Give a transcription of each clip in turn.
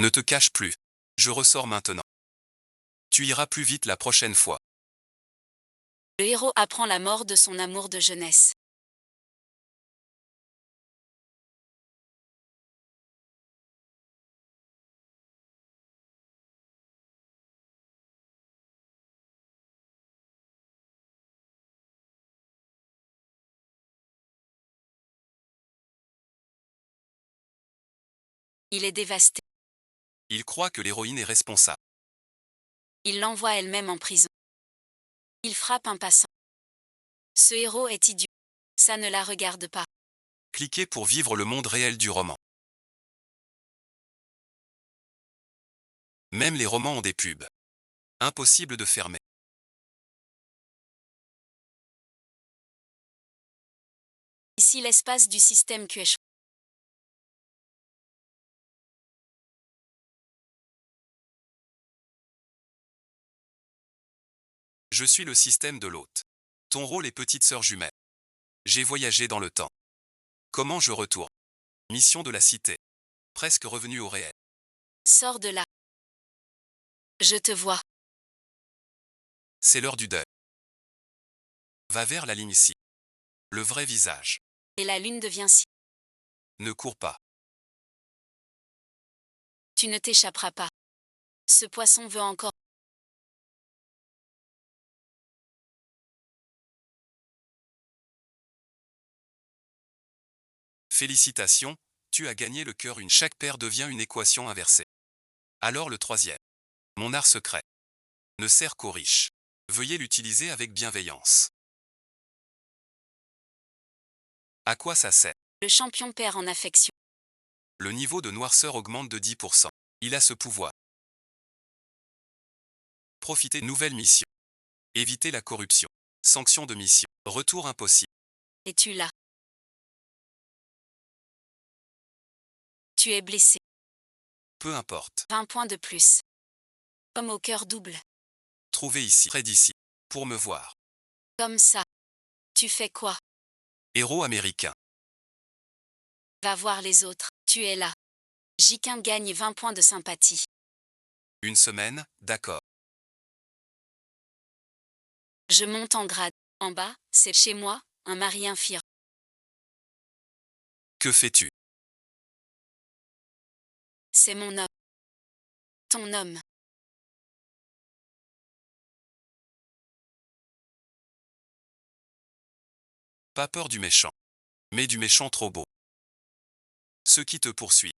Ne te cache plus. Je ressors maintenant. Tu iras plus vite la prochaine fois. Le héros apprend la mort de son amour de jeunesse. Il est dévasté. Il croit que l'héroïne est responsable. Il l'envoie elle-même en prison. Il frappe un passant. Ce héros est idiot. Ça ne la regarde pas. Cliquez pour vivre le monde réel du roman. Même les romans ont des pubs. Impossible de fermer. Ici l'espace du système QH. Je suis le système de l'hôte. Ton rôle est petite sœur jumelle. J'ai voyagé dans le temps. Comment je retourne? Mission de la cité. Presque revenu au réel. Sors de là. Je te vois. C'est l'heure du deuil. Va vers la ligne ici. Le vrai visage. Et la lune devient si. Ne cours pas. Tu ne t'échapperas pas. Ce poisson veut encore. Félicitations, tu as gagné le cœur. Chaque paire devient une équation inversée. Alors le troisième. Mon art secret. Ne sert qu'aux riches. Veuillez l'utiliser avec bienveillance. À quoi ça sert? Le champion perd en affection. Le niveau de noirceur augmente de 10%. Il a ce pouvoir. Profitez. Nouvelle mission. Éviter la corruption. Sanction de mission. Retour impossible. Et tu l'as. Tu es blessé. Peu importe. 20 points de plus. Comme au cœur double. Trouvez ici, près d'ici, pour me voir. Comme ça. Tu fais quoi? Héros américain. Va voir les autres. Tu es là. Jiquin gagne 20 points de sympathie. Une semaine, d'accord. Je monte en grade. En bas, c'est chez moi, un mari infirme. Que fais-tu? C'est mon homme. Ton homme. Pas peur du méchant. Mais du méchant trop beau. Ceux qui te poursuivent.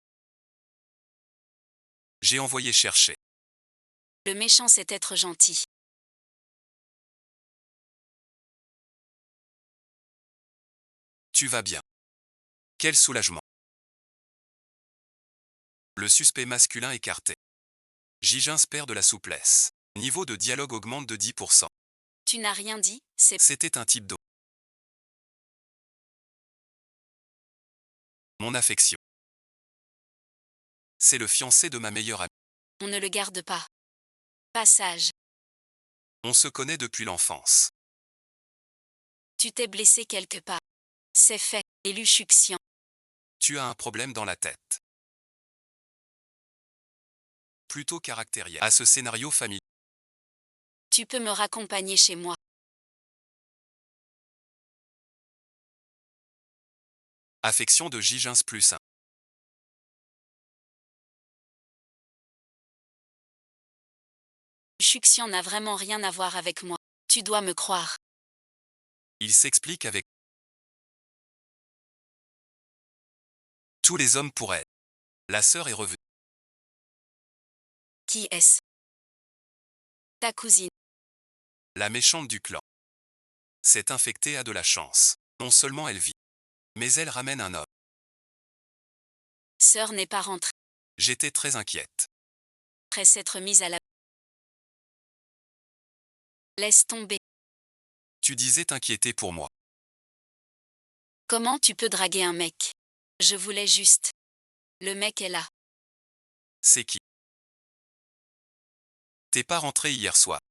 J'ai envoyé chercher. Le méchant sait être gentil. Tu vas bien. Quel soulagement. Le suspect masculin écarté. Gigins perd de la souplesse. Niveau de dialogue augmente de 10%. Tu n'as rien dit, c'est. C'était un type d'eau. Mon affection. C'est le fiancé de ma meilleure amie. On ne le garde pas. Passage. On se connaît depuis l'enfance. Tu t'es blessé quelque part. C'est fait. Éluchuxian. Tu as un problème dans la tête. Plutôt caractériel à ce scénario familial. Tu peux me raccompagner chez moi. Affection de Gigins plus 1. Chuxian n'a vraiment rien à voir avec moi. Tu dois me croire. Il s'explique avec tous les hommes pour elle. La sœur est revenue. Qui est-ce? Ta cousine. La méchante du clan. Cette infectée a de la chance. Non seulement elle vit, mais elle ramène un homme. Sœur n'est pas rentrée. J'étais très inquiète. Après s'être mise à la. Laisse tomber. Tu disais t'inquiéter pour moi. Comment tu peux draguer un mec? Je voulais juste. Le mec est là. C'est qui? T'es pas rentré hier soir.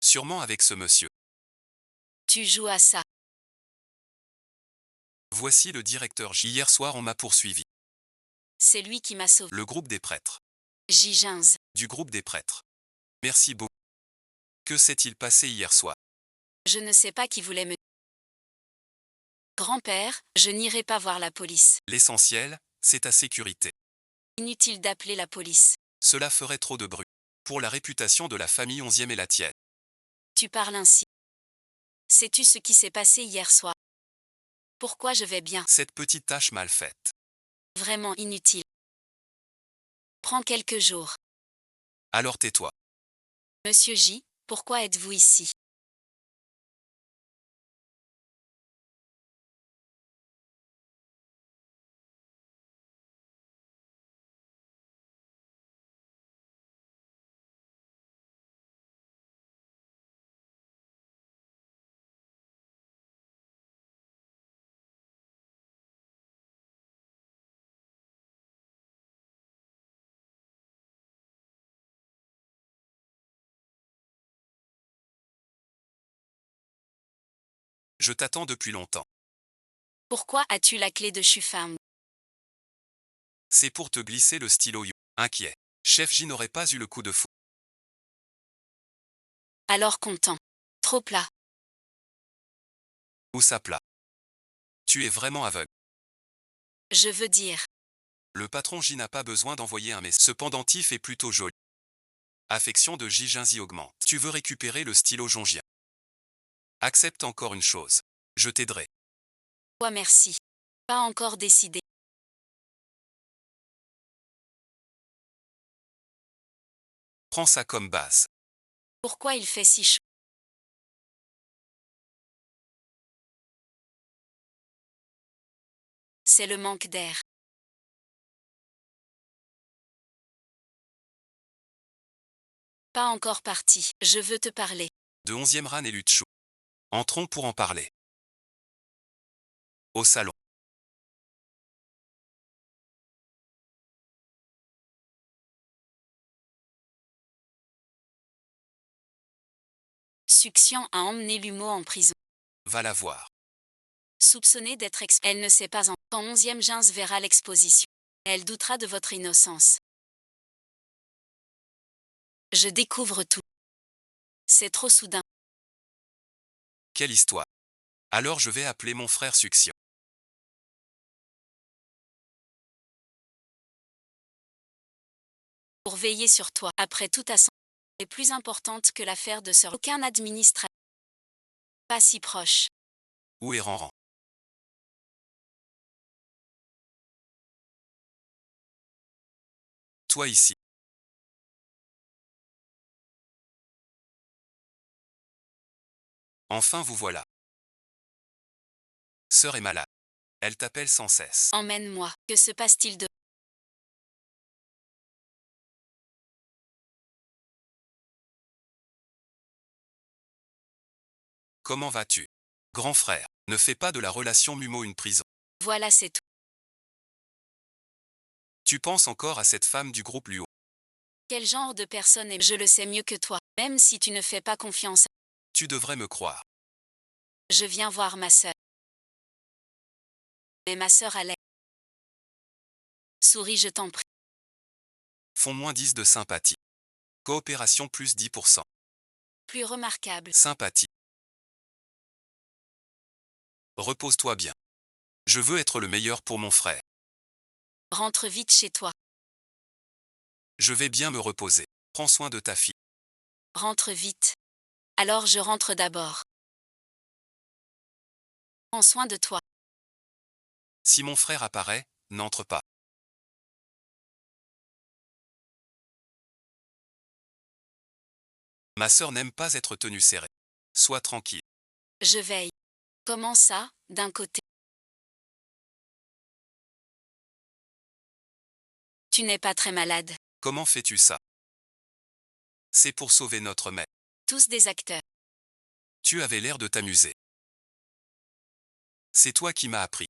Sûrement avec ce monsieur. Tu joues à ça. Voici le directeur J. Hier soir on m'a poursuivi. C'est lui qui m'a sauvé. Le groupe des prêtres. J. Ginz. Du groupe des prêtres. Merci beaucoup. Que s'est-il passé hier soir? Je ne sais pas qui voulait me... Grand-père, je n'irai pas voir la police. L'essentiel, c'est ta sécurité. Inutile d'appeler la police. Cela ferait trop de bruit. Pour la réputation de la famille 11e et la tienne. Tu parles ainsi. Sais-tu ce qui s'est passé hier soir? Pourquoi je vais bien? Cette petite tâche mal faite. Vraiment inutile. Prends quelques jours. Alors tais-toi. Monsieur J, pourquoi êtes-vous ici? Je t'attends depuis longtemps. Pourquoi as-tu la clé de Schufarm? C'est pour te glisser le stylo You. Inquiet. Chef J n'aurait pas eu le coup de fou. Alors content. Trop plat. Où ça plat? Tu es vraiment aveugle. Je veux dire. Le patron J n'a pas besoin d'envoyer un message. Ce pendentif est plutôt joli. Affection de J Ginzy augmente. Tu veux récupérer le stylo jongien. Accepte encore une chose. Je t'aiderai. Toi merci. Pas encore décidé. Prends ça comme base. Pourquoi il fait si chaud? C'est le manque d'air. Pas encore parti. Je veux te parler. De 11e Ran et Lutchou. Entrons pour en parler. Au salon. Succion a emmené Lumeau en prison. Va la voir. Soupçonnée d'être Elle ne sait pas en... Quand 11e Ginz verra l'exposition. Elle doutera de votre innocence. Je découvre tout. C'est trop soudain. Quelle histoire. Alors je vais appeler mon frère Succion. Pour veiller sur toi. Après tout à son... est plus importante que l'affaire de Sir. Aucun administrateur. Pas si proche. Où est Ranran? Toi ici. Enfin vous voilà. Sœur est malade. Elle t'appelle sans cesse. Emmène-moi. Que se passe-t-il de... Comment vas-tu? Grand frère, ne fais pas de la relation Mumo une prison. Voilà c'est tout. Tu penses encore à cette femme du groupe Luo. Quel genre de personne est... Je le sais mieux que toi. Même si tu ne fais pas confiance. Tu devrais me croire. Je viens voir ma sœur. Mais ma sœur allait. Souris je t'en prie. Font moins 10 de sympathie. Coopération plus 10%. Plus remarquable. Sympathie. Repose-toi bien. Je veux être le meilleur pour mon frère. Rentre vite chez toi. Je vais bien me reposer. Prends soin de ta fille. Rentre vite. Alors je rentre d'abord. Prends soin de toi. Si mon frère apparaît, n'entre pas. Ma sœur n'aime pas être tenue serrée. Sois tranquille. Je veille. Comment ça, d'un côté? Tu n'es pas très malade. Comment fais-tu ça? C'est pour sauver notre mère. Tous des acteurs. Tu avais l'air de t'amuser. C'est toi qui m'as appris.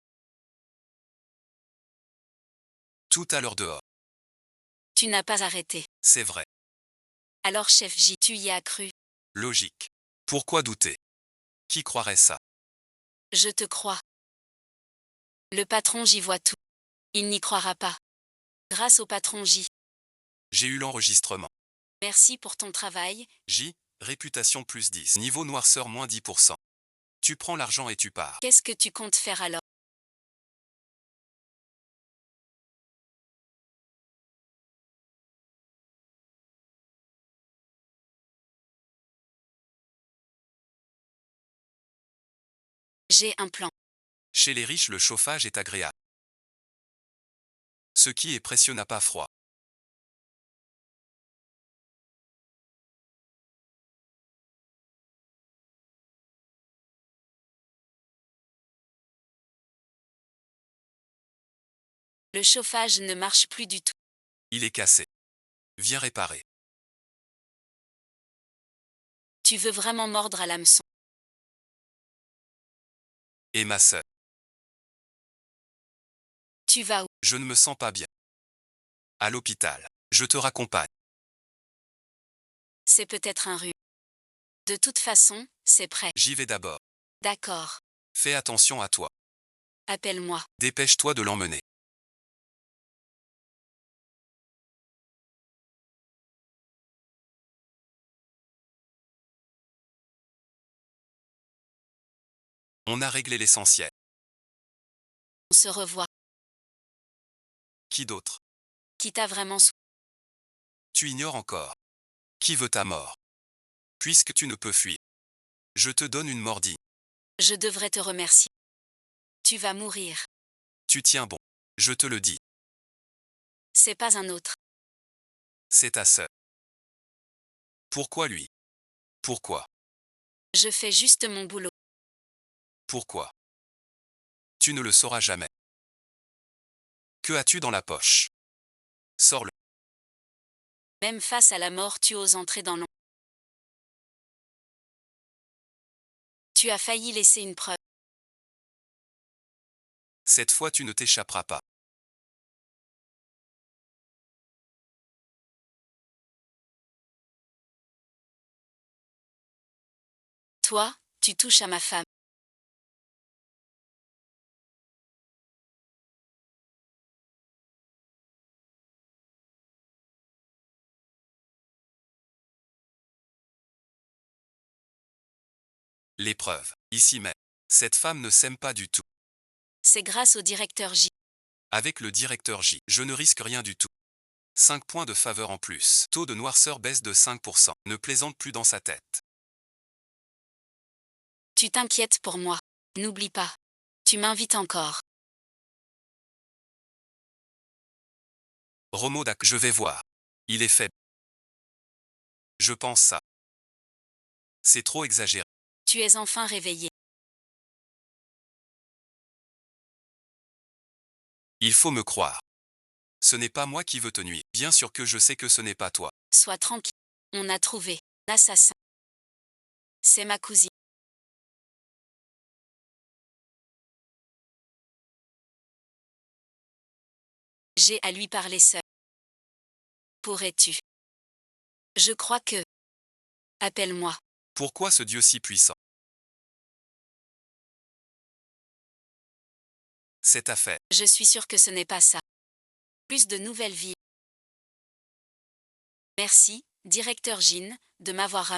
Tout à l'heure dehors. Tu n'as pas arrêté. C'est vrai. Alors chef J, tu y as cru. Logique. Pourquoi douter? Qui croirait ça? Je te crois. Le patron j'y voit tout. Il n'y croira pas. Grâce au patron J. J'ai eu l'enregistrement. Merci pour ton travail. J, réputation plus 10. Niveau noirceur moins 10%. Tu prends l'argent et tu pars. Qu'est-ce que tu comptes faire alors? J'ai un plan. Chez les riches, le chauffage est agréable. Ce qui est précieux n'a pas froid. Le chauffage ne marche plus du tout. Il est cassé. Viens réparer. Tu veux vraiment mordre à l'hameçon. Et ma sœur, Tu vas où? je ne me sens pas bien. À l'hôpital. Je te raccompagne. C'est peut-être un rhume. De toute façon, c'est prêt. J'y vais d'abord. D'accord. Fais attention à toi. Appelle-moi. Dépêche-toi de l'emmener. On a réglé l'essentiel. On se revoit. Qui d'autre? Qui t'a vraiment sou... Tu ignores encore. Qui veut ta mort? Puisque tu ne peux fuir. Je te donne une mordie. Je devrais te remercier. Tu vas mourir. Tu tiens bon. Je te le dis. C'est pas un autre. C'est ta sœur. Pourquoi lui? Pourquoi? Je fais juste mon boulot. Pourquoi? Tu ne le sauras jamais. Que as-tu dans la poche? Sors-le. Même face à la mort, tu oses entrer dans l'ombre. Tu as failli laisser une preuve. Cette fois tu ne t'échapperas pas. Toi, tu touches à ma femme. L'épreuve. Ici même. Cette femme ne s'aime pas du tout. C'est grâce au directeur J. Avec le directeur J, je ne risque rien du tout. 5 points de faveur en plus. Taux de noirceur baisse de 5%. Ne plaisante plus dans sa tête. Tu t'inquiètes pour moi. N'oublie pas. Tu m'invites encore. Romodac, je vais voir. Il est faible. Je pense ça. C'est trop exagéré. Tu es enfin réveillé. Il faut me croire. Ce n'est pas moi qui veux te nuire. Bien sûr que je sais que ce n'est pas toi. Sois tranquille. On a trouvé l'assassin. C'est ma cousine. J'ai à lui parler seul. Pourrais-tu? Je crois que... Appelle-moi. Pourquoi ce Dieu si puissant? Cette affaire. Je suis sûre que ce n'est pas ça. Plus de nouvelles vies. Merci, directeur Jean, de m'avoir amené.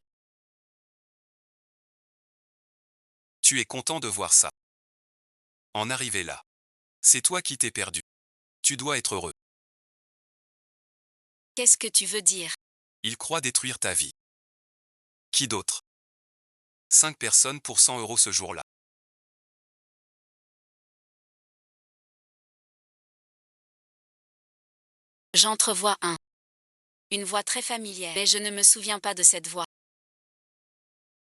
Tu es content de voir ça. En arriver là. C'est toi qui t'es perdu. Tu dois être heureux. Qu'est-ce que tu veux dire? Il croit détruire ta vie. Qui d'autre? 5 personnes pour 100 € ce jour-là. J'entrevois une voix très familière, mais je ne me souviens pas de cette voix.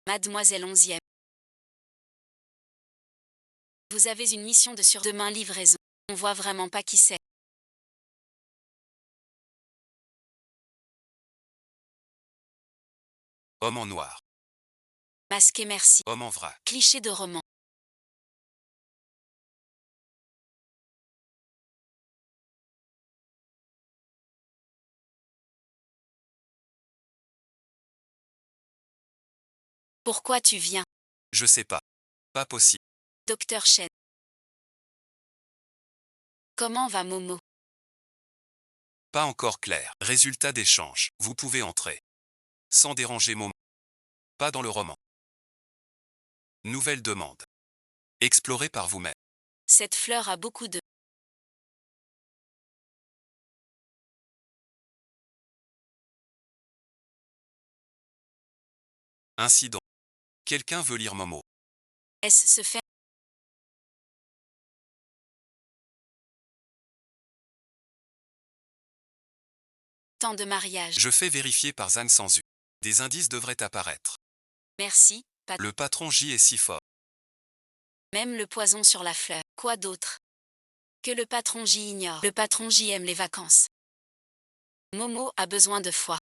Mademoiselle 11e. Vous avez une mission de demain livraison. On voit vraiment pas qui c'est. Homme en noir. Masqué merci. Homme en vrac. Cliché de roman. Pourquoi tu viens? Je sais pas. Pas possible. Docteur Chen. Comment va Momo? Pas encore clair. Résultat d'échange. Vous pouvez entrer. Sans déranger Momo. Pas dans le roman. Nouvelle demande. Explorez par vous-même. Cette fleur a beaucoup de... Incident. Quelqu'un veut lire Momo. Est-ce se fait... Temps de mariage. Je fais vérifier par Zhang sans U. Des indices devraient apparaître. Merci, pas... Le patron J est si fort. Même le poison sur la fleur. Quoi d'autre? Que le patron J ignore. Le patron J aime les vacances. Momo a besoin de foi.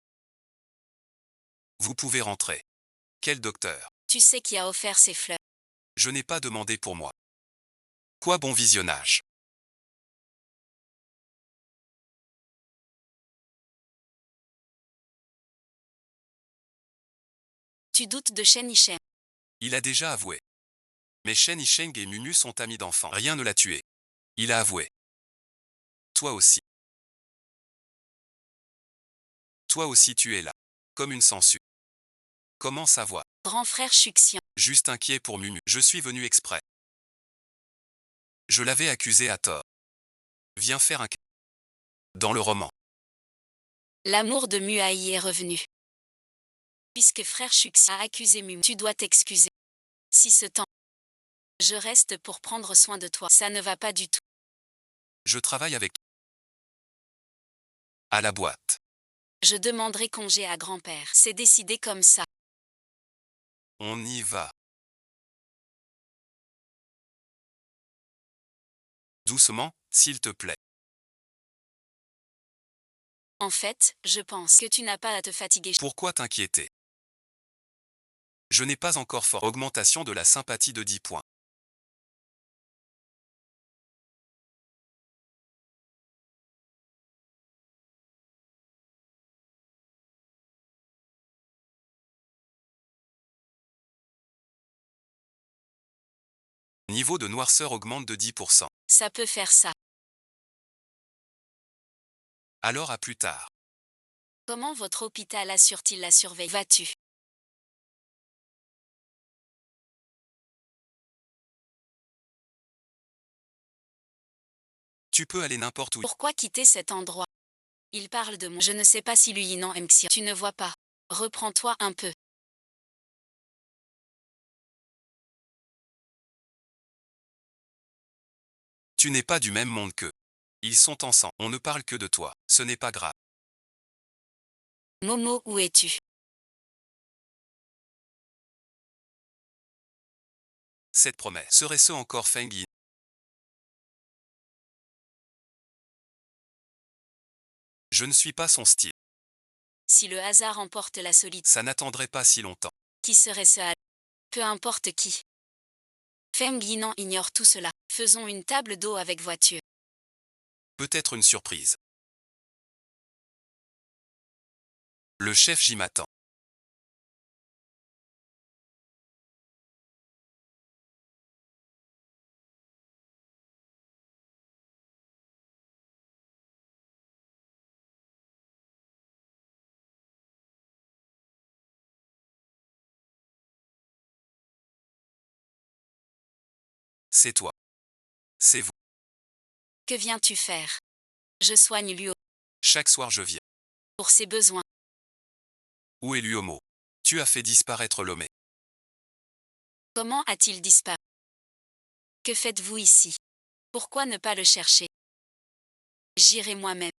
Vous pouvez rentrer. Quel docteur? Tu sais qui a offert ces fleurs. Je n'ai pas demandé pour moi. Quoi bon visionnage. Tu doutes de Shen Yishen. Il a déjà avoué. Mais Shen Yisheng et Mumu sont amis d'enfant. Rien ne l'a tué. Il a avoué. Toi aussi. Toi aussi tu es là. Comme une sangsue. Comment savoir? Grand frère Xuxian. Juste inquiet pour Mumu. Je suis venu exprès. Je l'avais accusé à tort. Viens faire un... Dans le roman. L'amour de Muaï est revenu. Puisque frère Xuxian a accusé Mumu, tu dois t'excuser. Si ce temps, je reste pour prendre soin de toi, ça ne va pas du tout. Je travaille avec... À la boîte. Je demanderai congé à grand-père. C'est décidé comme ça. On y va. Doucement, s'il te plaît. En fait, je pense que tu n'as pas à te fatiguer. Pourquoi t'inquiéter? Je n'ai pas encore fort. Augmentation de la sympathie de 10 points. Niveau de noirceur augmente de 10%. Ça peut faire ça. Alors à plus tard. Comment votre hôpital assure-t-il la surveille? Vas-tu? Tu peux aller n'importe où. Pourquoi quitter cet endroit? Il parle de moi. Je ne sais pas si lui non Mxia. Tu ne vois pas. Reprends-toi un peu. Tu n'es pas du même monde qu'eux. Ils sont ensemble. On ne parle que de toi. Ce n'est pas grave. Momo, où es-tu? Cette promesse serait ce encore Feng Yin. Je ne suis pas son style. Si le hasard emporte la solitude, Ça n'attendrait pas si longtemps. qui serait ce hasard? Peu importe qui. Feng Yinan ignore tout cela. Faisons une table d'eau avec voiture. Peut-être une surprise. Le chef J m'attend. C'est toi. C'est vous. Que viens-tu faire? Je soigne Luo. Chaque soir je viens. Pour ses besoins. Où est Luomo? Tu as fait disparaître Lomé. Comment a-t-il disparu? Que faites-vous ici? Pourquoi ne pas le chercher? J'irai moi-même.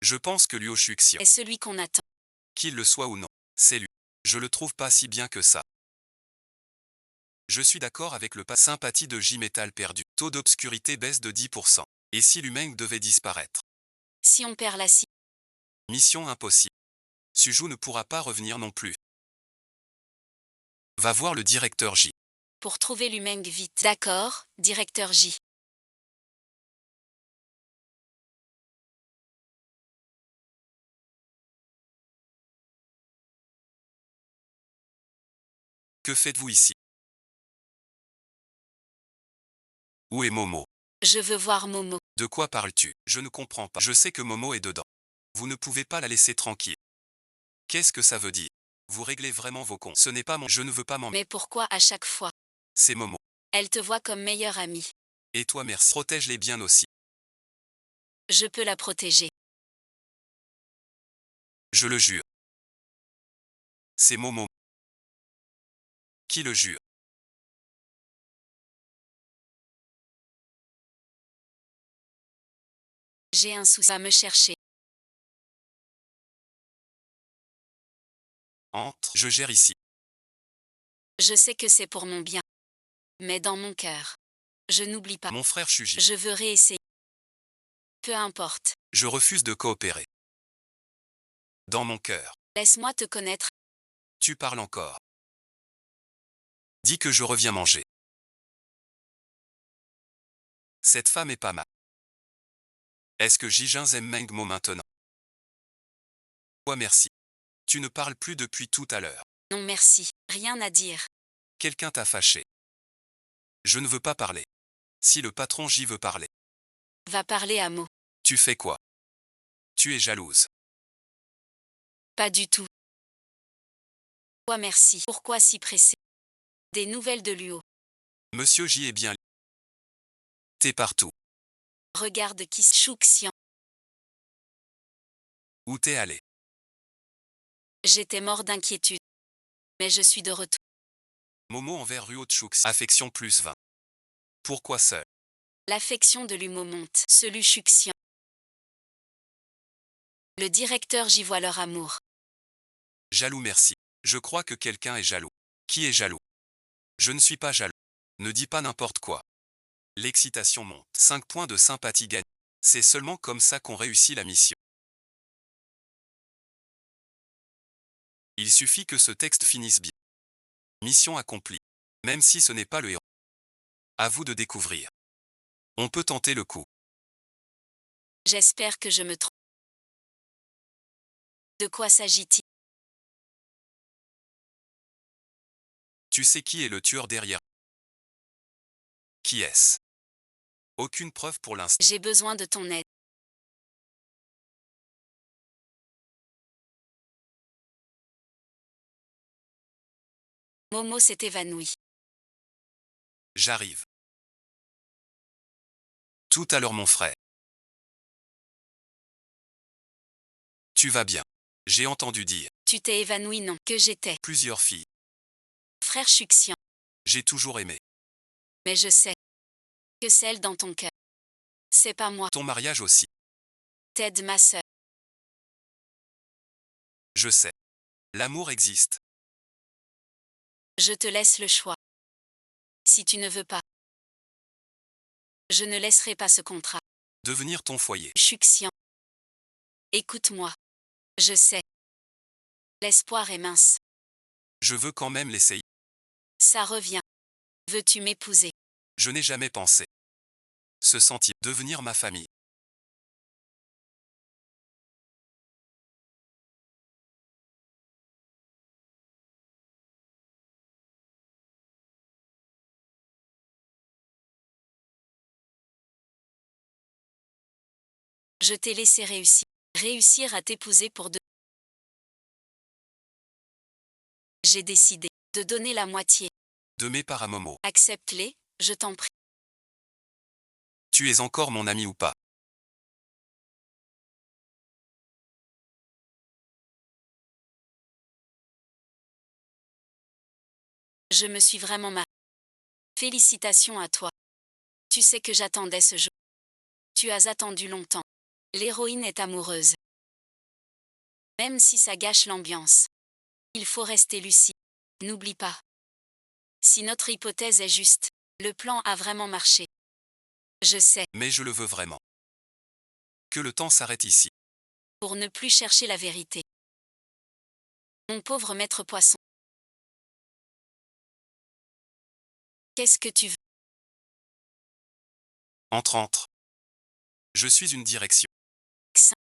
Je pense que Luo Shuxian, Est celui qu'on attend. qu'il le soit ou non, c'est lui. Je le trouve pas si bien que ça. Je suis d'accord avec le pas sympathie de J-Metal perdu. Taux d'obscurité baisse de 10%. Et si l'humain devait disparaître? Si on perd la scie, Mission impossible. Suju ne pourra pas revenir non plus. Va voir le directeur J. pour trouver l'humain vite. D'accord, directeur J. Que faites-vous ici? Où est Momo? Je veux voir Momo. De quoi parles-tu? Je ne comprends pas. Je sais que Momo est dedans. Vous ne pouvez pas la laisser tranquille. Qu'est-ce que ça veut dire? Vous réglez vraiment vos comptes. Ce n'est pas mon... Je ne veux pas m'en... Mais pourquoi à chaque fois? C'est Momo. Elle te voit comme meilleure amie. Et toi merci. Protège-les bien aussi. Je peux la protéger. Je le jure. C'est Momo. Qui le jure? J'ai un souci à me chercher. Entre. Je gère ici. Je sais que c'est pour mon bien. Mais dans mon cœur. Je n'oublie pas. Mon frère Shuji. Je veux réessayer. Peu importe. Je refuse de coopérer. Dans mon cœur. Laisse-moi te connaître. Tu parles encore. Dis que je reviens manger. Cette femme est pas mal. Est-ce que Jijin aime Mengmo maintenant? Ouais merci. Tu ne parles plus depuis tout à l'heure. Non merci. Rien à dire. Quelqu'un t'a fâché. Je ne veux pas parler. Si le patron J veut parler. Va parler à Mo. Tu fais quoi? Tu es jalouse. Pas du tout. Toi merci. Pourquoi si pressé? Des nouvelles de Luo. Monsieur J est bien. T'es partout. Regarde qui Shuxian. Où t'es allé? J'étais mort d'inquiétude. Mais je suis de retour. Momo envers Ruo Tchouks. Affection plus 20. Pourquoi seul? L'affection de Lumo monte. Ce Lu Shuxian. Le directeur j'y voit leur amour. Jaloux merci. Je crois que quelqu'un est jaloux. Qui est jaloux? Je ne suis pas jaloux. Ne dis pas n'importe quoi. L'excitation monte. 5 points de sympathie gagnés. C'est seulement comme ça qu'on réussit la mission. Il suffit que ce texte finisse bien. Mission accomplie. Même si ce n'est pas le héros. À vous de découvrir. On peut tenter le coup. J'espère que je me trompe. De quoi s'agit-il? Tu sais qui est le tueur derrière? Qui est-ce? Aucune preuve pour l'instant. J'ai besoin de ton aide. Momo s'est évanoui. J'arrive. Tout à l'heure mon frère. Tu vas bien. J'ai entendu dire. Tu t'es évanoui non, que j'étais. Plusieurs filles. Frère Shuxian. J'ai toujours aimé. Mais je sais. Que celle dans ton cœur. C'est pas moi. Ton mariage aussi. T'aides ma sœur. Je sais. L'amour existe. Je te laisse le choix. Si tu ne veux pas. Je ne laisserai pas ce contrat. Devenir ton foyer. Shuxian. Écoute-moi. Je sais. L'espoir est mince. Je veux quand même l'essayer. Ça revient. Veux-tu m'épouser? Je n'ai jamais pensé. Se sentir. Devenir ma famille. Je t'ai laissé réussir. Réussir à t'épouser pour deux. J'ai décidé de donner la moitié. De mes parts à Momo. Accepte-les, je t'en prie. Tu es encore mon ami ou pas? Je me suis vraiment mariée. Félicitations à toi. Tu sais que j'attendais ce jour. Tu as attendu longtemps. L'héroïne est amoureuse. Même si ça gâche l'ambiance. Il faut rester lucide. N'oublie pas. Si notre hypothèse est juste, le plan a vraiment marché. Je sais, Mais je le veux vraiment. Que le temps s'arrête ici. pour ne plus chercher la vérité. Mon pauvre maître poisson. Qu'est-ce que tu veux? Entre. Je suis une direction. Xin.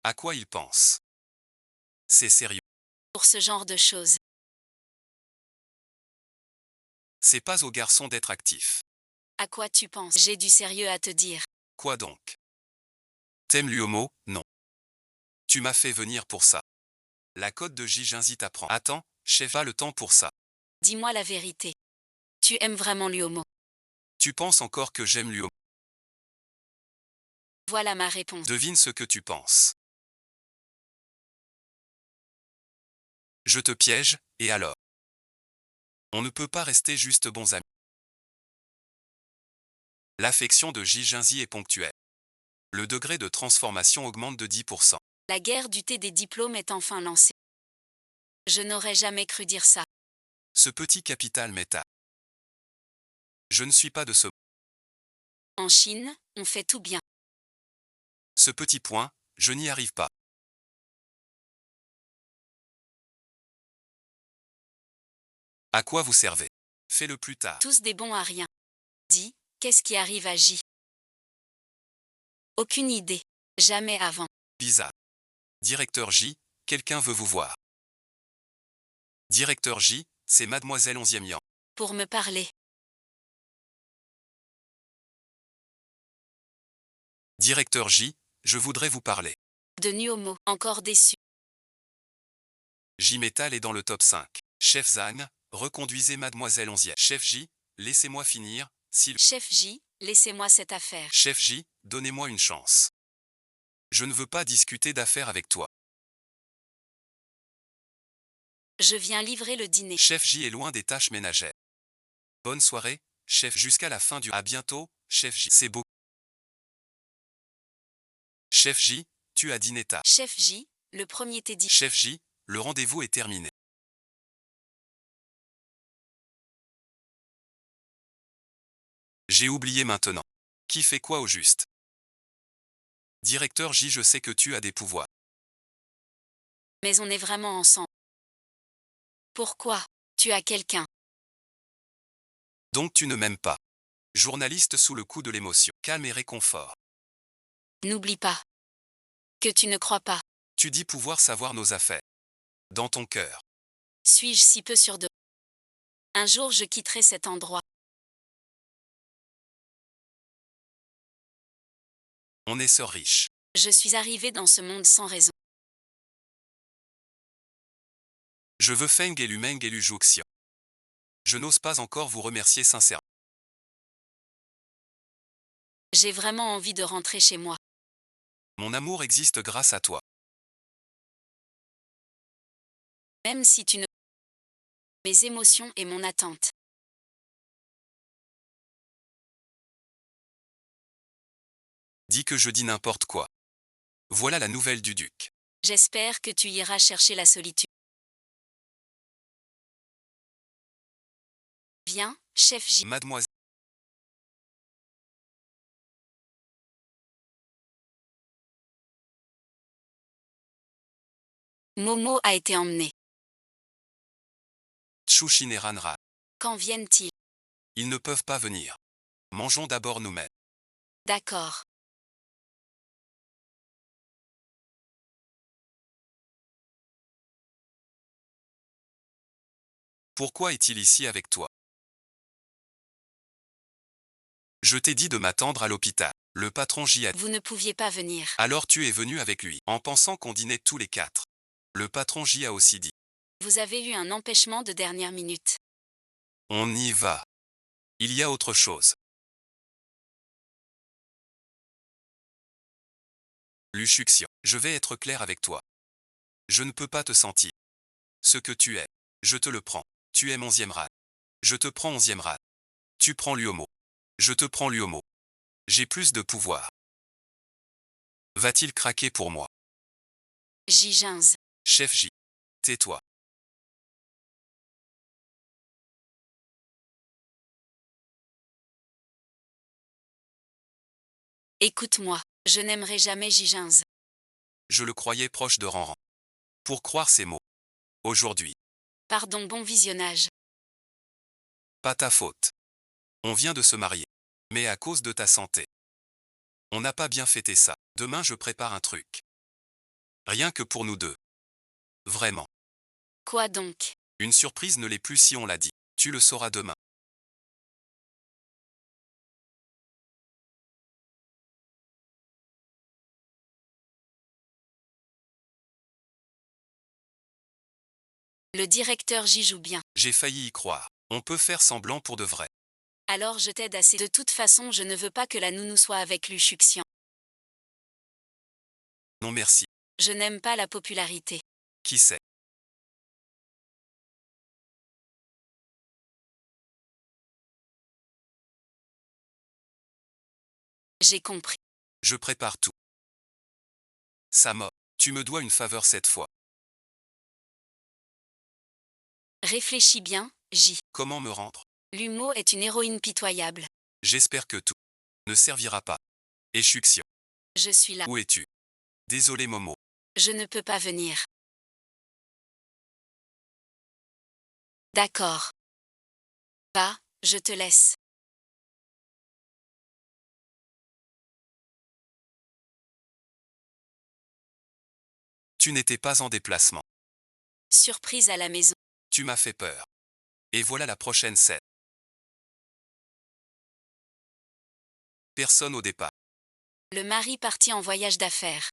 À quoi il pense? C'est sérieux. Pour ce genre de choses. C'est pas au garçon d'être actif. À quoi tu penses? J'ai du sérieux à te dire. Quoi donc? T'aimes l'Uomo? Non. Tu m'as fait venir pour ça. La cote de J. t'apprend. Attends, chef, pas le temps pour ça. Dis-moi la vérité. Tu aimes vraiment l'Uomo? Tu penses encore que j'aime l'Uomo? Voilà ma réponse. Devine ce que tu penses. Je te piège, et alors? On ne peut pas rester juste bons amis. L'affection de J est ponctuelle. Le degré de transformation augmente de 10%. La guerre du thé des diplômes est enfin lancée. Je n'aurais jamais cru dire ça. Ce petit capital méta. Je ne suis pas de ce. En Chine, on fait tout bien. Ce petit point, je n'y arrive pas. À quoi vous servez? Fais-le plus tard. Tous des bons à rien. Dis, qu'est-ce qui arrive à J? Aucune idée. Jamais avant. Bizarre. Directeur J, quelqu'un veut vous voir. Directeur J, c'est Mademoiselle 11e Yang. Pour me parler. Directeur J, je voudrais vous parler. De Nuomo. Encore déçu. J Metal est dans le top 5. Chef Zhang, reconduisez Mademoiselle 11e. Chef J, laissez-moi finir, s'il. Chef J, laissez-moi cette affaire. Chef J, donnez-moi une chance. Je ne veux pas discuter d'affaires avec toi. Je viens livrer le dîner. Chef J est loin des tâches ménagères. Bonne soirée, chef, jusqu'à la fin du. À bientôt, chef J. C'est beau. Chef J, tu as dîné tard. Chef J, le premier t'est dit. Chef J, le rendez-vous est terminé. J'ai oublié maintenant. Qui fait quoi au juste? Directeur J, je sais que tu as des pouvoirs. Mais on est vraiment ensemble. Pourquoi? Tu as quelqu'un. Donc tu ne m'aimes pas. Journaliste sous le coup de l'émotion. Calme et réconfort. N'oublie pas. Que tu ne crois pas. Tu dis pouvoir savoir nos affaires. Dans ton cœur. Suis-je si peu sûr de... Un jour je quitterai cet endroit. On est sœurs riches. Je suis arrivé dans ce monde sans raison. Je veux Feng et Lumeng et Lujuxian. Je n'ose pas encore vous remercier sincèrement. J'ai vraiment envie de rentrer chez moi. Mon amour existe grâce à toi. Même si tu ne... Mes émotions et mon attente. Dis que je dis n'importe quoi. Voilà la nouvelle du duc. J'espère que tu iras chercher la solitude. Viens, chef J. Mademoiselle. Momo a été emmené. Chushin et Ranra. Quand viennent-ils? Ils ne peuvent pas venir. Mangeons d'abord nous-mêmes. D'accord. Pourquoi est-il ici avec toi? Je t'ai dit de m'attendre à l'hôpital. Le patron J a dit. Vous ne pouviez pas venir. Alors tu es venu avec lui, en pensant qu'on dînait tous les quatre. Le patron J a aussi dit. Vous avez eu un empêchement de dernière minute. On y va. Il y a autre chose. Luchuxian, je vais être clair avec toi. Je ne peux pas te sentir. Ce que tu es. Je te le prends. Tu aimes 11e rad. Je te prends 11e rad. Tu prends l'Uomo. Je te prends l'Uomo. J'ai plus de pouvoir. Va-t-il craquer pour moi? J15. Chef J. Tais-toi. Écoute-moi, je n'aimerai jamais J15. Je le croyais proche de Ranran. Pour croire ces mots. Aujourd'hui. Pardon, bon visionnage. Pas ta faute. On vient de se marier. Mais à cause de ta santé. On n'a pas bien fêté ça. Demain je prépare un truc. Rien que pour nous deux. Vraiment. Quoi donc? Une surprise ne l'est plus si on l'a dit. Tu le sauras demain. Le directeur J joue bien. J'ai failli y croire. On peut faire semblant pour de vrai. Alors je t'aide assez. De toute façon, je ne veux pas que la nounou soit avec Lu Shuxian. Non merci. Je n'aime pas la popularité. Qui sait? J'ai compris. Je prépare tout. Samo, tu me dois une faveur cette fois. Réfléchis bien, J. Comment me rendre? Lumo est une héroïne pitoyable. J'espère que tout ne servira pas. Et Shuxian, Je suis là. où es-tu? Désolé Momo. Je ne peux pas venir. D'accord. Va, je te laisse. Tu n'étais pas en déplacement. Surprise à la maison. Tu m'as fait peur. Et voilà la prochaine scène. Personne au départ. Le mari parti en voyage d'affaires.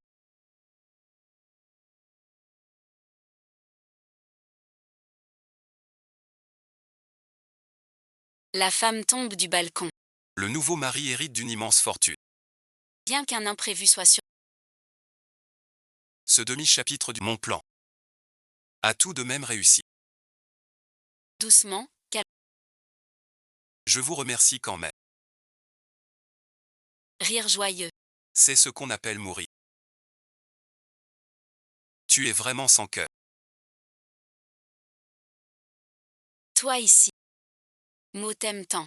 La femme tombe du balcon. Le nouveau mari hérite d'une immense fortune. Bien qu'un imprévu soit sur... Ce demi-chapitre du Mon plan a tout de même réussi. Doucement, calme. Je vous remercie quand même. Rire joyeux. C'est ce qu'on appelle mourir. Tu es vraiment sans cœur. Toi ici. Mo t'aime tant.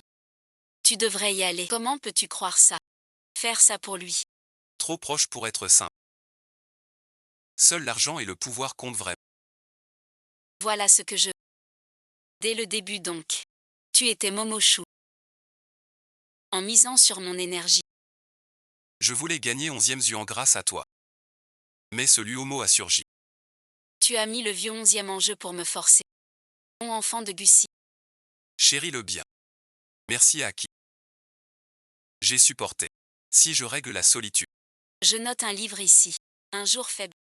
Tu devrais y aller. Comment peux-tu croire ça? Faire ça pour lui. Trop proche pour être simple. Seul l'argent et le pouvoir comptent vraiment. Voilà ce que je... Dès le début donc. Tu étais Momoshu. En misant sur mon énergie. Je voulais gagner 11e Zuan grâce à toi. Mais ce Luomo a surgi. Tu as mis le vieux 11e en jeu pour me forcer. Mon enfant de Gussie. Chérie le bien. Merci à qui j'ai supporté. Si je règle la solitude. Je note un livre ici. Un jour faible.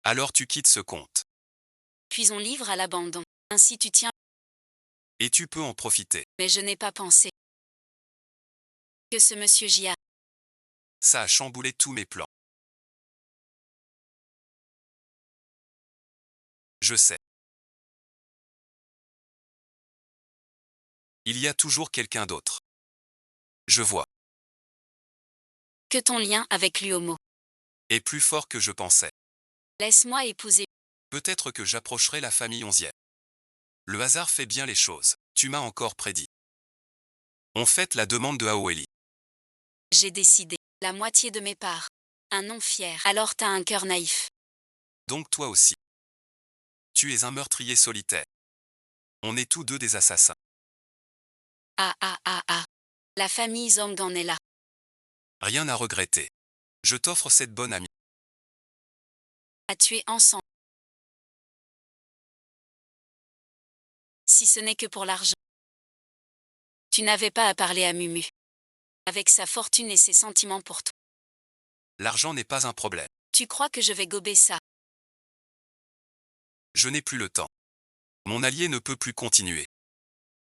Alors tu quittes ce compte. Puis on livre à l'abandon. Ainsi tu tiens. Et tu peux en profiter. Mais je n'ai pas pensé. Que ce monsieur J a... Ça a chamboulé tous mes plans. Je sais. Il y a toujours quelqu'un d'autre. Je vois. Que ton lien avec Luomo. Est plus fort que je pensais. Laisse-moi épouser. Peut-être que j'approcherai la famille 11e. Le hasard fait bien les choses. Tu m'as encore prédit. On fête la demande de Aoeli. J'ai décidé. La moitié de mes parts. Un nom fier. Alors t'as un cœur naïf. Donc toi aussi. Tu es un meurtrier solitaire. On est tous deux des assassins. Ah ah ah ah. La famille Zong en est là. Rien à regretter. Je t'offre cette bonne amie. À tuer ensemble. Si ce n'est que pour l'argent. Tu n'avais pas à parler à Mumu. Avec sa fortune et ses sentiments pour toi. L'argent n'est pas un problème. Tu crois que je vais gober ça? Je n'ai plus le temps. Mon allié ne peut plus continuer.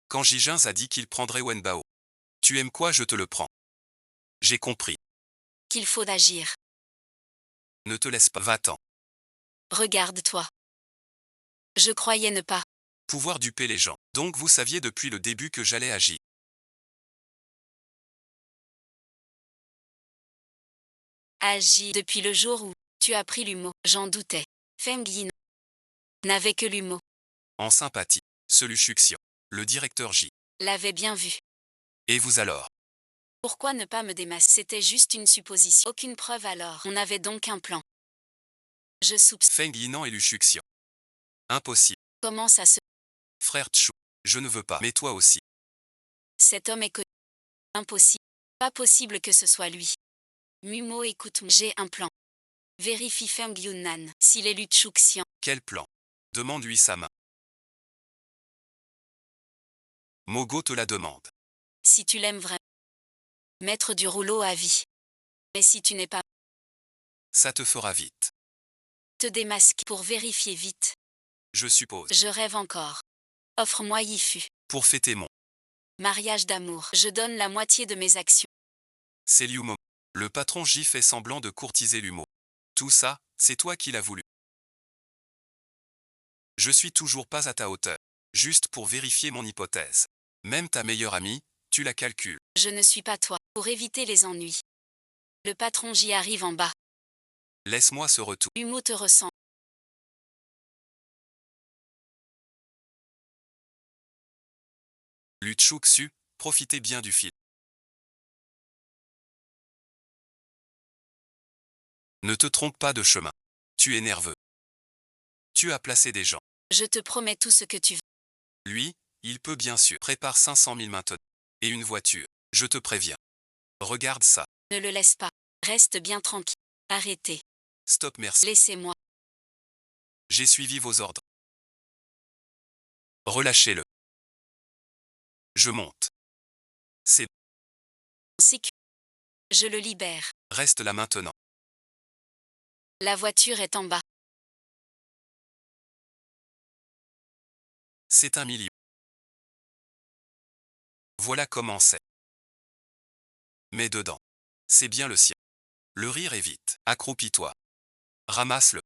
Quand Jijins a dit qu'il prendrait Wenbao. Tu aimes quoi, je te le prends. J'ai compris. Qu'il faut agir. Ne te laisse pas. Va-t'en. Regarde-toi. Je croyais ne pas. Pouvoir duper les gens. Donc vous saviez depuis le début que j'allais agir. Agir depuis le jour où tu as pris l'humo. J'en doutais. Feng Yin n'avait que l'humo. En sympathie. Celui Shuxian. Le directeur J. L'avait bien vu. Et vous alors? Pourquoi ne pas me démasquer? C'était juste une supposition. Aucune preuve alors. On avait donc un plan. Je soupçonne. Feng Yinan et Lu Shuxian. Impossible. Commence à se... Frère Tchou. Je ne veux pas. Mais toi aussi. Cet homme est connu. Impossible. Pas possible que ce soit lui. Mumo, écoute-moi. J'ai un plan. Vérifie Feng Yunnan. S'il est Lu Chuxian. Quel plan? Demande-lui sa main. Mogo te la demande. Si tu l'aimes vraiment. Mettre du rouleau à vie. Mais si tu n'es pas. Ça te fera vite. Te démasquer pour vérifier vite. Je suppose. Je rêve encore. Offre-moi Yifu. Pour fêter mon. Mariage d'amour. Je donne la moitié de mes actions. C'est Liumo. Le patron J fait semblant de courtiser Lumo. Tout ça, c'est toi qui l'as voulu. Je suis toujours pas à ta hauteur. Juste pour vérifier mon hypothèse. Même ta meilleure amie, tu la calcules. Je ne suis pas toi. Pour éviter les ennuis. Le patron J arrive en bas. Laisse-moi ce retour. Humo te ressent. Luchuksu, profitez bien du fil. Ne te trompe pas de chemin. Tu es nerveux. Tu as placé des gens. Je te promets tout ce que tu veux. Lui, il peut bien sûr. Prépare 500 000 maintenant. Et une voiture. Je te préviens. Regarde ça. Ne le laisse pas. Reste bien tranquille. Arrêtez. Stop, merci. Laissez-moi. J'ai suivi vos ordres. Relâchez-le. Je monte. C'est. Je le libère. Reste là maintenant. La voiture est en bas. C'est 1 million. Voilà comment c'est. Mets dedans. C'est bien le sien. Le rire est vite. Accroupis-toi. Ramasse-le.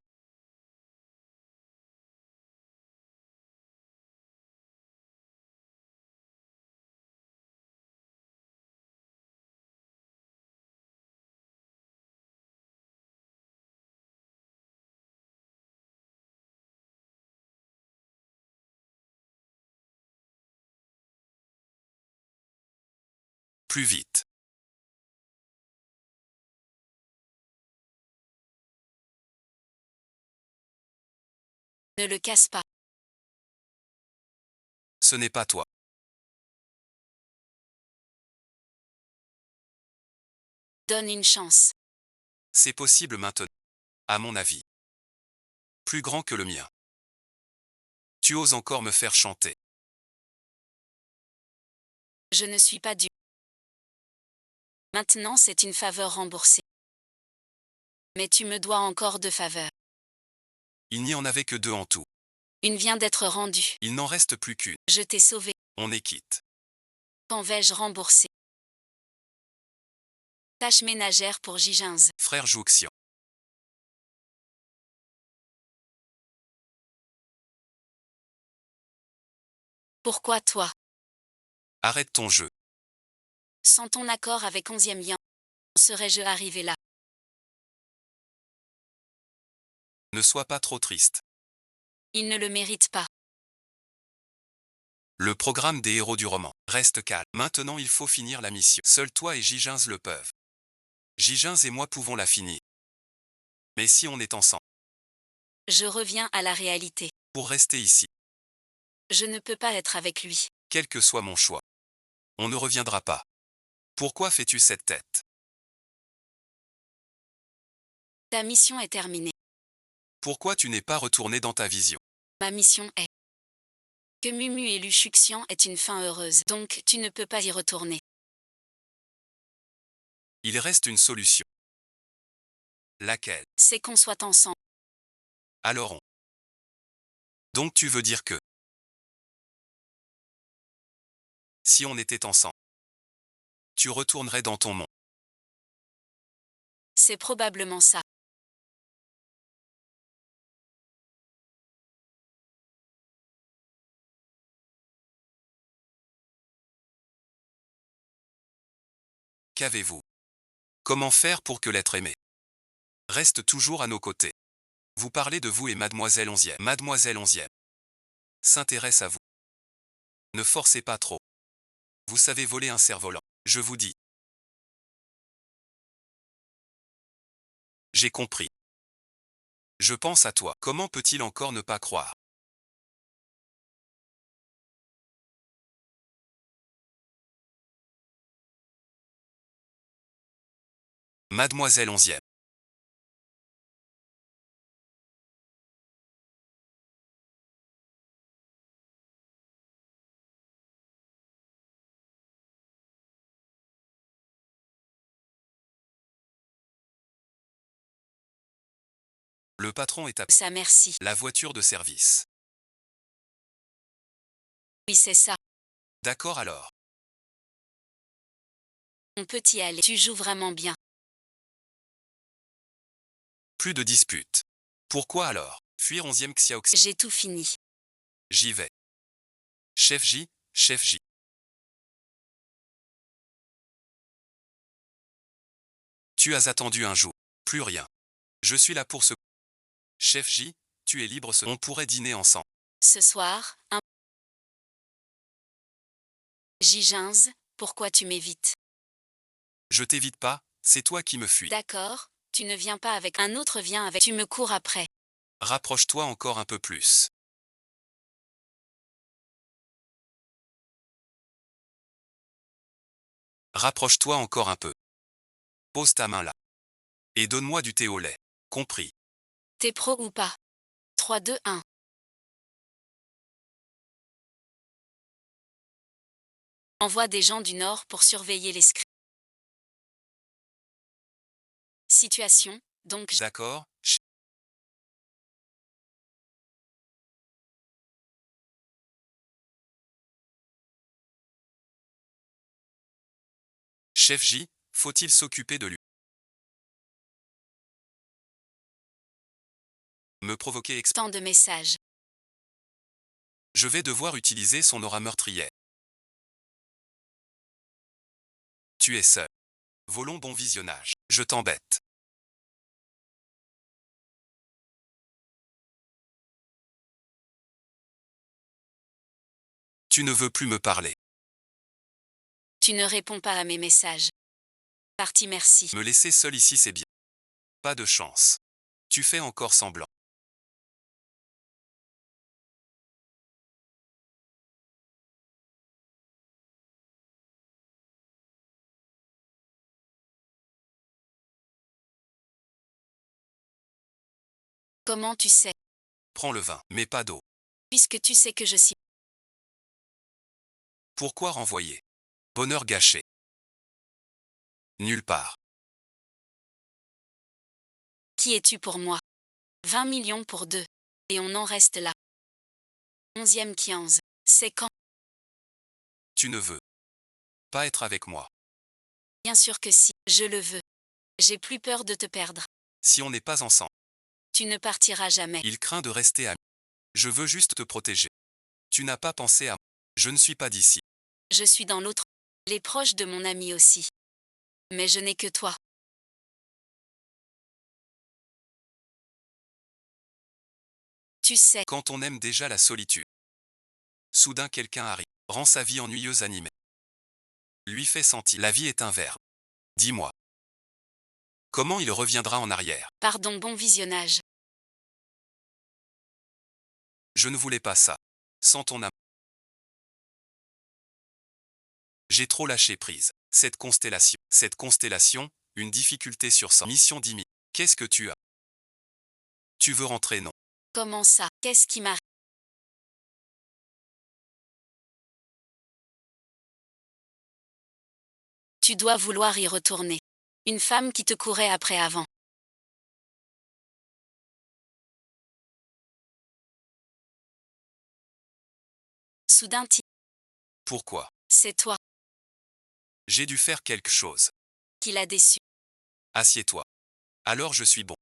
Plus vite. Ne le casse pas. Ce n'est pas toi. Donne une chance. C'est possible maintenant. À mon avis. Plus grand que le mien. Tu oses encore me faire chanter. Je ne suis pas dû. Maintenant c'est une faveur remboursée. Mais tu me dois encore 2 faveurs. Il n'y en avait que 2 en tout. Une vient d'être rendue. Il n'en reste plus qu'une. Je t'ai sauvé. On est quitte. Quand vais-je rembourser? Tâche ménagère pour Jijinz. Frère Jouxian. Pourquoi toi? Arrête ton jeu. Sans ton accord avec 11e Yan, serais-je arrivé là? Ne sois pas trop triste. Il ne le mérite pas. Le programme des héros du roman. Reste calme. Maintenant il faut finir la mission. Seul toi et Jijinz le peuvent. Jijinz et moi pouvons la finir. Mais si on est ensemble. Je reviens à la réalité. Pour rester ici. Je ne peux pas être avec lui. Quel que soit mon choix. On ne reviendra pas. Pourquoi fais-tu cette tête? Ta mission est terminée. Pourquoi tu n'es pas retourné dans ta vision? Ma mission est que Mumu et Luchuxian aient une fin heureuse. Donc tu ne peux pas y retourner. Il reste une solution. Laquelle? C'est qu'on soit ensemble. Alors on. Donc tu veux dire que si on était ensemble, tu retournerais dans ton monde. C'est probablement ça. Qu'avez-vous? Comment faire pour que l'être aimé reste toujours à nos côtés? Vous parlez de vous et Mademoiselle Onzième. Mademoiselle Onzième s'intéresse à vous. Ne forcez pas trop. Vous savez voler un cerf-volant, je vous dis. J'ai compris. Je pense à toi. Comment peut-il encore ne pas croire? Mademoiselle Onzième. Le patron est à Ça merci. la voiture de service. Oui c'est ça. D'accord alors. On peut y aller. Tu joues vraiment bien. Plus de disputes. Pourquoi alors fuir 11e Xiaoxi? J'ai tout fini. J'y vais. Chef J, chef J. Tu as attendu un jour. Plus rien. Je suis là pour ce... Chef J, tu es libre ce... On pourrait dîner ensemble. Ce soir, un... J15, pourquoi tu m'évites? Je t'évite pas, c'est toi qui me fuis. D'accord, tu ne viens pas avec un autre vient avec. Tu me cours après. Rapproche-toi encore un peu plus. Rapproche-toi encore un peu. Pose ta main là. Et donne-moi du thé au lait. Compris. T'es pro ou pas? 3, 2, 1. Envoie des gens du Nord pour surveiller les scripts. Situation, donc D'accord. Chef J, faut-il s'occuper de lui? Me provoquer tant de messages. Je vais devoir utiliser son aura meurtrière. Tu es seul. Volons bon visionnage. Je t'embête. Tu ne veux plus me parler. Tu ne réponds pas à mes messages. Parti merci. Me laisser seul ici c'est bien. Pas de chance. Tu fais encore semblant. Comment tu sais? Prends le vin, mais pas d'eau. Puisque tu sais que je suis. Pourquoi renvoyer? Bonheur gâché. Nulle part. Qui es-tu pour moi? 20 millions pour 2. Et on en reste là. 11e 15. C'est quand? Tu ne veux pas être avec moi. Bien sûr que si, je le veux. J'ai plus peur de te perdre. Si on n'est pas ensemble, Tu ne partiras jamais. il craint de rester ami. Je veux juste te protéger. Tu n'as pas pensé à moi. Je ne suis pas d'ici. Je suis dans l'autre. Les proches de mon ami aussi. Mais je n'ai que toi. Tu sais. Quand on aime déjà la solitude. Soudain quelqu'un arrive, rend sa vie ennuyeuse animée. Lui fait sentir la vie est un verbe. Dis-moi. Comment il reviendra en arrière? Pardon, bon visionnage. Je ne voulais pas ça. Sans ton amour. J'ai trop lâché prise. Cette constellation, une difficulté sur 100. Mission 10 000. Qu'est-ce que tu as? Tu veux rentrer? Non. Comment ça? Qu'est-ce qui m'arrive? Tu dois vouloir y retourner. Une femme qui te courait après avant. Soudain, Pourquoi? c'est toi J'ai dû faire quelque chose. qui l'as déçu. Assieds-toi. Alors je suis bon.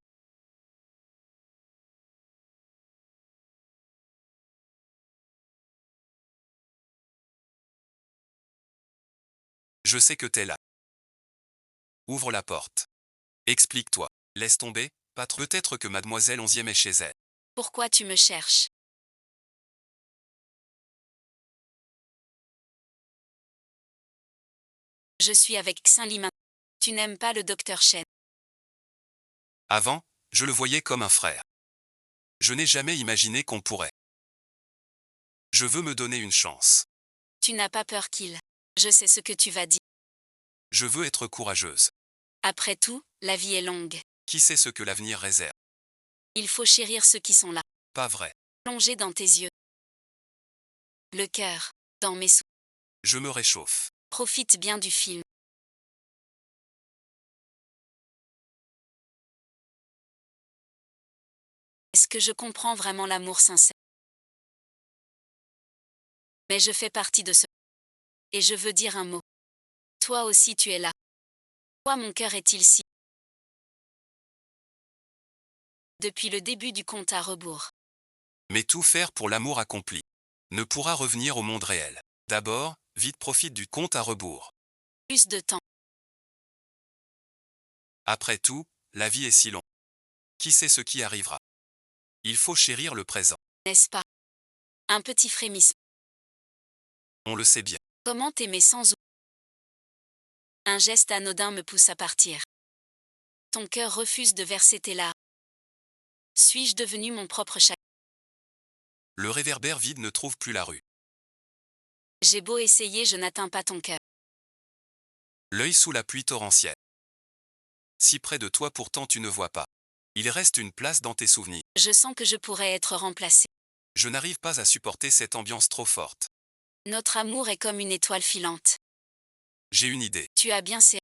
Je sais que t'es là. Ouvre la porte. Explique-toi. Laisse tomber, pas trop. Peut-être que mademoiselle 11e est chez elle. Pourquoi tu me cherches? Je suis avec Saint-Limin. Tu n'aimes pas le docteur Chen. Avant, je le voyais comme un frère. Je n'ai jamais imaginé qu'on pourrait. Je veux me donner une chance. Tu n'as pas peur qu'il. Je sais ce que tu vas dire. Je veux être courageuse. Après tout, la vie est longue. Qui sait ce que l'avenir réserve? Il faut chérir ceux qui sont là. Pas vrai. Plonger dans tes yeux. Le cœur. Dans mes sous. Je me réchauffe. Profite bien du film. Est-ce que je comprends vraiment l'amour sincère? Mais je fais partie de ce. Et je veux dire un mot. Toi aussi tu es là. Pourquoi mon cœur est-il si? Depuis le début du compte à rebours. Mais tout faire pour l'amour accompli ne pourra revenir au monde réel. D'abord, vite profite du compte à rebours. Plus de temps. Après tout, la vie est si longue. Qui sait ce qui arrivera? Il faut chérir le présent. N'est-ce pas? Un petit frémissement. On le sait bien. Comment t'aimer sans ou? Un geste anodin me pousse à partir. Ton cœur refuse de verser tes larmes. Suis-je devenu mon propre chagrin? Le réverbère vide ne trouve plus la rue. J'ai beau essayer, je n'atteins pas ton cœur. L'œil sous la pluie torrentielle. Si près de toi pourtant tu ne vois pas. Il reste une place dans tes souvenirs. Je sens que je pourrais être remplacée. Je n'arrive pas à supporter cette ambiance trop forte. Notre amour est comme une étoile filante. J'ai une idée. Tu as bien serré.